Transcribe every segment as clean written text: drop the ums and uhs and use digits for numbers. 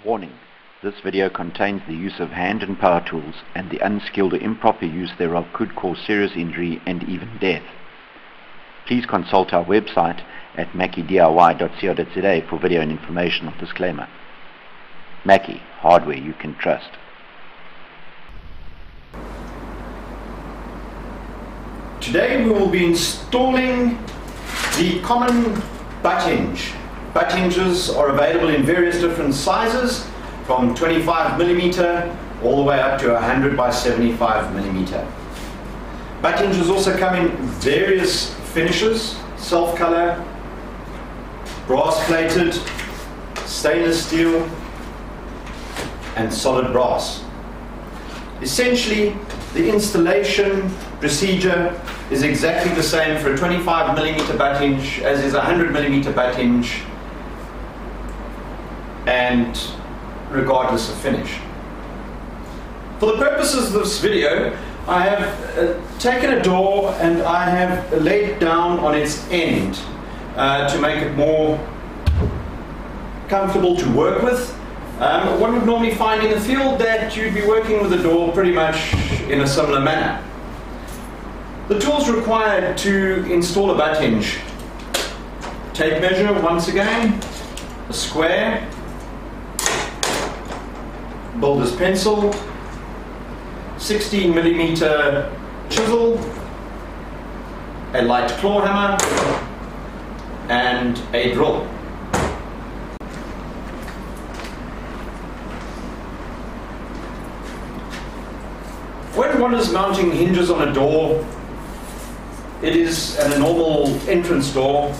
Warning: this video contains the use of hand and power tools, and the unskilled or improper use thereof could cause serious injury and even death. Please consult our website at mackiediy.co.za for video and informational disclaimer. Mackie, hardware you can trust. Today we will be installing the common butt hinge. Butt hinges are available in various different sizes, from 25mm all the way up to 100 by 75mm. Butt hinges also come in various finishes: self-color, brass plated, stainless steel, and solid brass. Essentially, the installation procedure is exactly the same for a 25mm butt hinge as is a 100mm butt hinge, and regardless of finish. For the purposes of this video, I have taken a door and I have laid down on its end to make it more comfortable to work with. One would normally find in the field that you'd be working with a door pretty much in a similar manner. The tools required to install a butt hinge: tape measure once again, a square, builder's pencil, 16mm chisel, a light claw hammer, and a drill. When one is mounting hinges on a door, it is at a normal entrance door.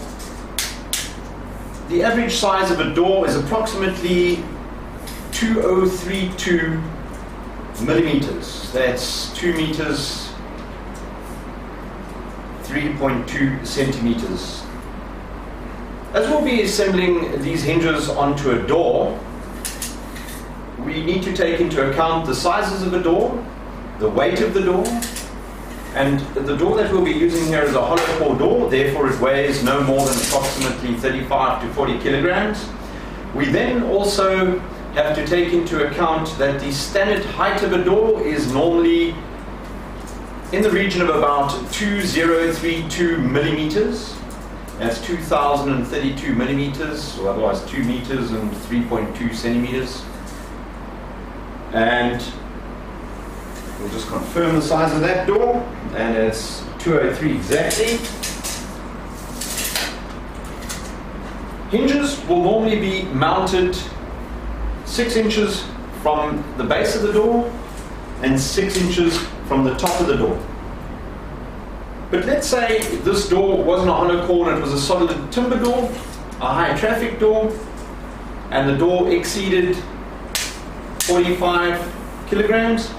The average size of a door is approximately 2032 millimeters. That's 2 meters, 3.2 centimeters. As we'll be assembling these hinges onto a door, we need to take into account the sizes of the door, the weight of the door, and the door that we'll be using here is a hollow core door, therefore it weighs no more than approximately 35 to 40 kilograms. We then also have to take into account that the standard height of a door is normally in the region of about 2032 millimeters. That's 2032 millimeters, or otherwise 2 meters and 3.2 centimeters. And we'll just confirm the size of that door, and it's 203 exactly. Hinges will normally be mounted 6 inches from the base of the door and 6 inches from the top of the door. But let's say this door wasn't a hollow core and it was a solid timber door, a high traffic door, and the door exceeded 45 kilograms.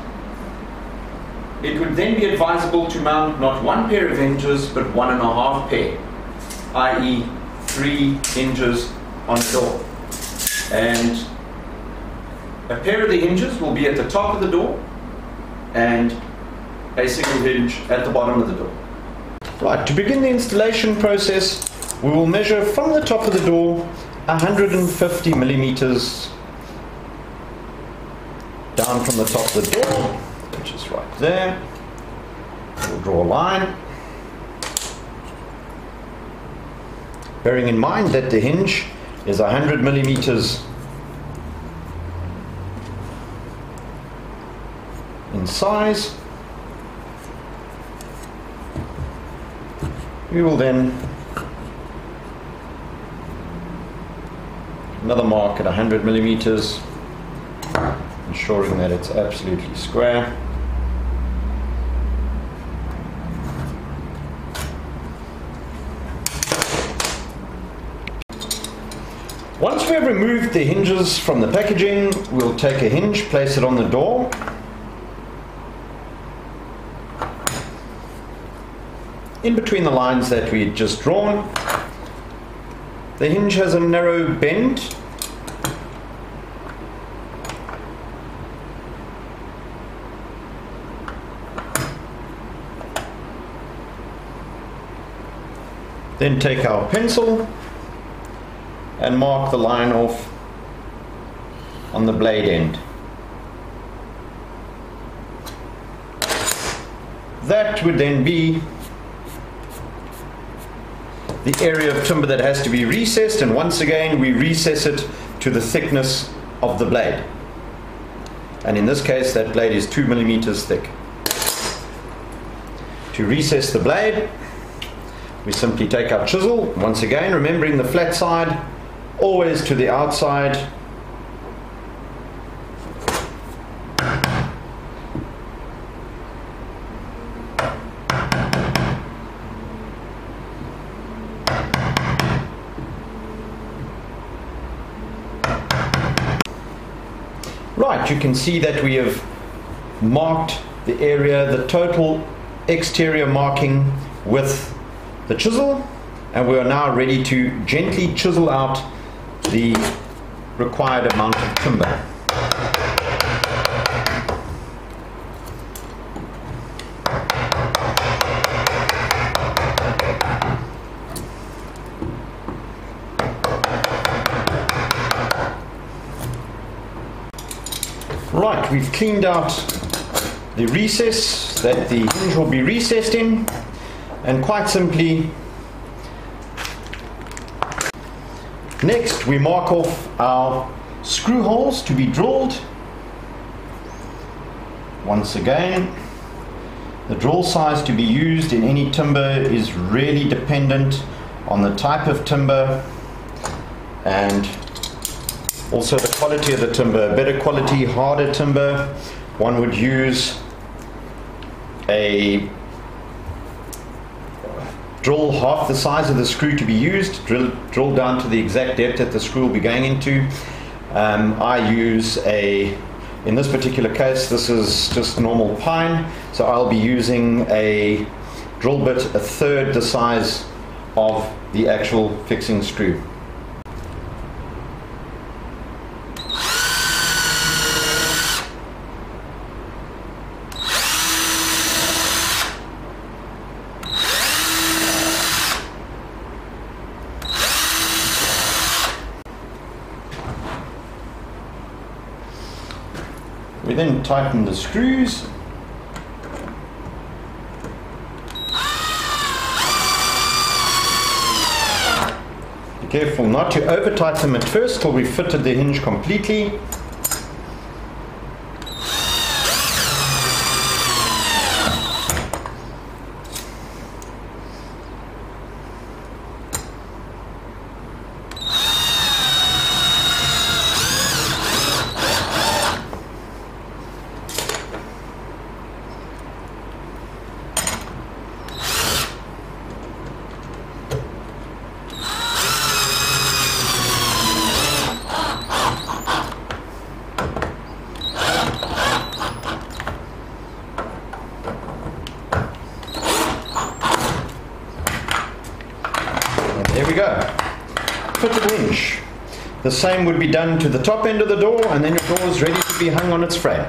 It would then be advisable to mount not one pair of hinges but 1.5 pair, i.e. 3 hinges on a door. And a pair of the hinges will be at the top of the door and a single hinge at the bottom of the door. Right, to begin the installation process, we will measure from the top of the door 150 millimeters down from the top of the door, which is right there. We'll draw a line, bearing in mind that the hinge is 100 millimeters in size. We will then another mark at 100 millimeters, ensuring that it's absolutely square. Once we have removed the hinges from the packaging, we'll take a hinge, place it on the door, in between the lines that we had just drawn. The hinge has a narrow bend, then take our pencil and mark the line off on the blade end. That would then be the area of timber that has to be recessed, and once again we recess it to the thickness of the blade. And in this case that blade is 2 millimeters thick. To recess the blade, we simply take our chisel, once again remembering the flat side always to the outside. Right, you can see that we have marked the area, the total exterior marking with the chisel, and we are now ready to gently chisel out the required amount of timber. Right, we've cleaned out the recess that the hinge will be recessed in, and quite simply next we mark off our screw holes to be drilled. Once again, the drill size to be used in any timber is really dependent on the type of timber and also the quality of the timber. Better quality, harder timber, one would use a drill half the size of the screw to be used, drill down to the exact depth that the screw will be going into. I use in this particular case, this is just normal pine, so I'll be using a drill bit a third the size of the actual fixing screw. We then tighten the screws. Be careful not to over tighten them at first till we've fitted the hinge completely. There we go. Fitted hinge. The same would be done to the top end of the door, and then your door is ready to be hung on its frame.